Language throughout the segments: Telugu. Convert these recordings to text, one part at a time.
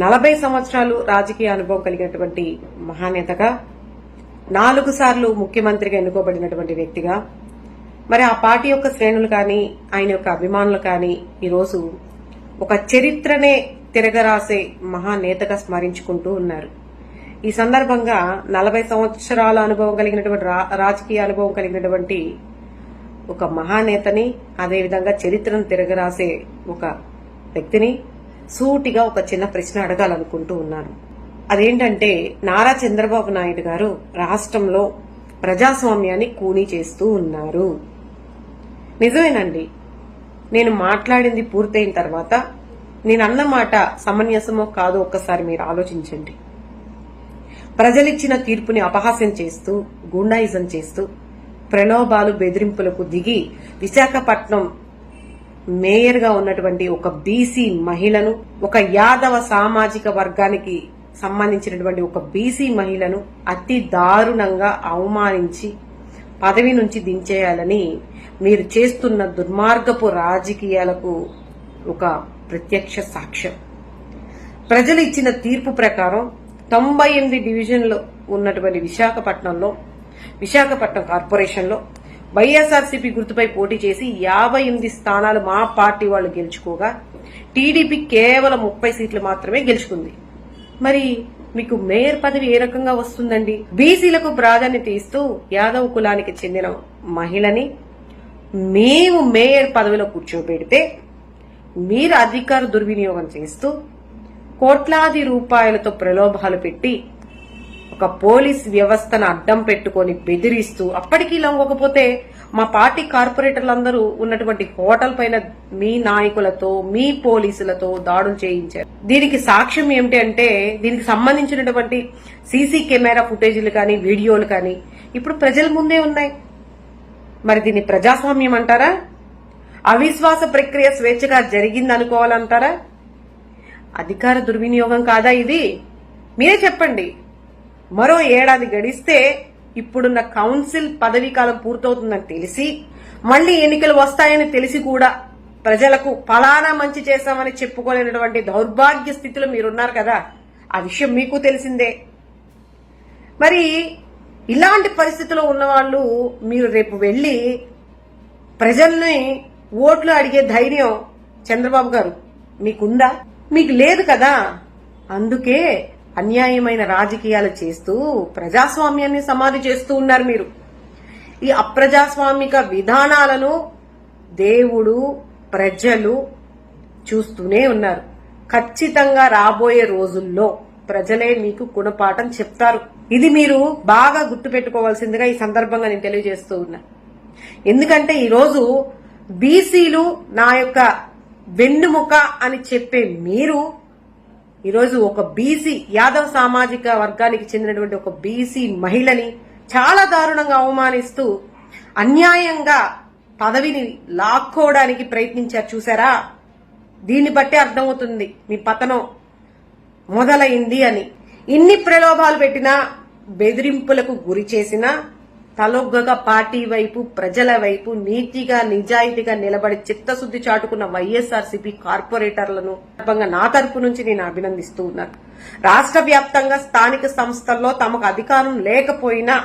40 సంవత్సరాలు రాజకీయ అనుభవం కలిగినటువంటి మహానేతగా 4 సార్లు ముఖ్యమంత్రిగా ఎన్నుకోబడినటువంటి వ్యక్తిగా మరి ఆ పార్టీ యొక్క శ్రేణులు కానీ ఆయన యొక్క అభిమానులు కానీ ఈరోజు ఒక చరిత్రనే తిరగరాసే మహానేతగా స్మరించుకుంటూ ఉన్నారు. ఈ సందర్భంగా 40 సంవత్సరాల అనుభవం కలిగినటువంటి రాజకీయ అనుభవం కలిగినటువంటి ఒక మహానేతని, అదేవిధంగా చరిత్రను తిరగరాసే ఒక వ్యక్తిని సూటిగా ఒక చిన్న ప్రశ్న అడగాలనుకుంటూ ఉన్నాను. అదేంటంటే, నారా చంద్రబాబు నాయుడు గారు రాష్ట్రంలో ప్రజాస్వామ్యాన్ని కూనీ చేస్తూ ఉన్నారు. నిజమేనండి. నేను మాట్లాడింది పూర్తయిన తర్వాత నేను అన్న మాట సమంజసమో కాదో ఒక్కసారి మీరు ఆలోచించండి. ప్రజలిచ్చిన తీర్పుని అపహాస్యం చేస్తూ, గూండాయిజం చేస్తూ, ప్రలోభాలు బెదిరింపులకు దిగి విశాఖపట్నం మేయర్ గా ఉన్నటువంటి ఒక బీసీ మహిళను, ఒక యాదవ సామాజిక వర్గానికి సంబంధించినటువంటి ఒక బీసీ మహిళను అతి దారుణంగా అవమానించి పదవి నుంచి దించేయాలని మీరు చేస్తున్న దుర్మార్గపు రాజకీయాలకు ఒక ప్రత్యక్ష సాక్ష్యం. ప్రజలు ఇచ్చిన తీర్పు ప్రకారం 98 డివిజన్లు ఉన్నటువంటి విశాఖపట్నం కార్పొరేషన్లో వైఎస్ఆర్సీపీ గుర్తుపై పోటీ చేసి 58 స్థానాలు మా పార్టీ వాళ్ళు గెలుచుకోగా టీడీపీ కేవలం 30 సీట్లు మాత్రమే గెలుచుకుంది. మరి మీకు మేయర్ పదవి ఏ రకంగా వస్తుందండి? బీసీలకు ప్రాధాన్యత ఇస్తూ యాదవ్ కులానికి చెందిన మహిళని మేము మేయర్ పదవిలో కూర్చోబెడితే మీరు అధికార దుర్వినియోగం చేస్తూ కోట్లాది రూపాయలతో ప్రలోభాలు పెట్టి ఒక పోలీస్ వ్యవస్థను అడ్డం పెట్టుకొని బెదిరిస్తూ, అప్పటికీ లొంగకపోతే మా పార్టీ కార్పొరేటర్లందరూ ఉన్నటువంటి హోటల్ పైన మీ నాయకులతో, మీ పోలీసులతో దాడులు చేయించారు. దీనికి సాక్ష్యం ఏమిటి అంటే, దీనికి సంబంధించినటువంటి సీసీ కెమెరా ఫుటేజీలు కానీ, వీడియోలు కానీ ఇప్పుడు ప్రజల ముందే ఉన్నాయి. మరి దీన్ని ప్రజాస్వామ్యం అంటారా? అవిశ్వాస ప్రక్రియ స్వేచ్ఛగా జరిగిందనుకోవాలంటారా? అధికార దుర్వినియోగం కాదా ఇది? మీరే చెప్పండి. మరో ఏడాది గడిస్తే ఇప్పుడున్న కౌన్సిల్ పదవీ కాలం పూర్తవుతుందని తెలిసి, మళ్లీ ఎన్నికలు వస్తాయని తెలిసి కూడా ప్రజలకు ఫలానా మంచి చేశామని చెప్పుకోలేనటువంటి దౌర్భాగ్య స్థితిలో మీరున్నారు కదా. ఆ విషయం మీకు తెలిసిందే. మరి ఇలాంటి పరిస్థితిలో ఉన్నవాళ్లు మీరు రేపు వెళ్లి ప్రజల్ని ఓట్లు అడిగే ధైర్యం చంద్రబాబు గారు మీకుందా? మీకు లేదు కదా. అందుకే అన్యాయమైన రాజకీయాలు చేస్తూ ప్రజాస్వామ్యాన్ని సమాధి చేస్తూ ఉన్నారు మీరు. ఈ అప్రజాస్వామిక విధానాలను దేవుడు, ప్రజలు చూస్తూనే ఉన్నారు. ఖచ్చితంగా రాబోయే రోజుల్లో ప్రజలే మీకు గుణపాఠం చెప్తారు. ఇది మీరు బాగా గుర్తుపెట్టుకోవాల్సిందిగా ఈ సందర్భంగా నేను తెలియజేస్తూ ఉన్నా. ఎందుకంటే ఈరోజు బీసీలు నా యొక్క వెన్నుముక అని చెప్పే మీరు ఈరోజు ఒక బీసీ యాదవ్ సామాజిక వర్గానికి చెందినటువంటి ఒక బీసీ మహిళని చాలా దారుణంగా అవమానిస్తూ అన్యాయంగా పదవిని లాక్కోవడానికి ప్రయత్నించారు. చూసారా? దీన్ని బట్టే అర్థమవుతుంది మీ పతనం మొదలైంది అని. ఇన్ని ప్రలోభాలు పెట్టినా, బెదిరింపులకు గురి చేసినా తలొగ్గగా పార్టీ వైపు, ప్రజల వైపు నీతిగా నిజాయితీగా నిలబడి చిత్తశుద్ది చాటుకున్న వైఎస్ఆర్సీపీ కార్పొరేటర్లను నా తరపు నుంచి నేను అభినందిస్తూ ఉన్నాను. రాష్ట్ర వ్యాప్తంగా స్థానిక సంస్థల్లో తమకు అధికారం లేకపోయినా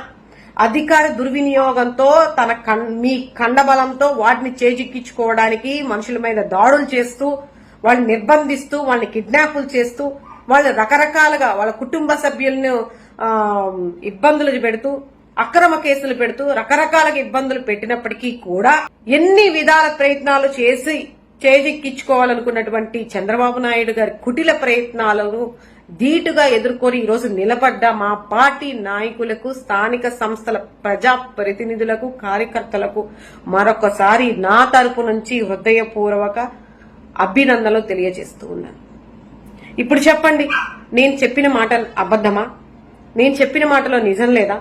అధికార దుర్వినియోగంతో మీ కండబలంతో వాటిని చేజిక్కించుకోవడానికి మనుషుల మీద దాడులు చేస్తూ, వాళ్ళని నిర్బంధిస్తూ, వాళ్ళని కిడ్నాపులు చేస్తూ, వాళ్ళు రకరకాలుగా వాళ్ళ కుటుంబ సభ్యులను ఇబ్బందులు పెడుతూ, అక్రమ కేసులు పెడుతూ, రకరకాలుగా ఇబ్బందులు పెట్టినప్పటికీ కూడా ఎన్ని విధాల ప్రయత్నాలు చేసి చేజిక్కించుకోవాలనుకున్నటువంటి చంద్రబాబు నాయుడు గారి కుటిల ప్రయత్నాలను ధీటుగా ఎదుర్కొని ఈరోజు నిలబడ్డ మా పార్టీ నాయకులకు, స్థానిక సంస్థల ప్రజా ప్రతినిధులకు, కార్యకర్తలకు మరొకసారి నా తరపు నుంచి హృదయపూర్వక అభినందనలు తెలియజేస్తూ ఉన్నాను. ఇప్పుడు చెప్పండి, నేను చెప్పిన మాట అబద్ధమా? నేను చెప్పిన మాటలో నిజం లేదా?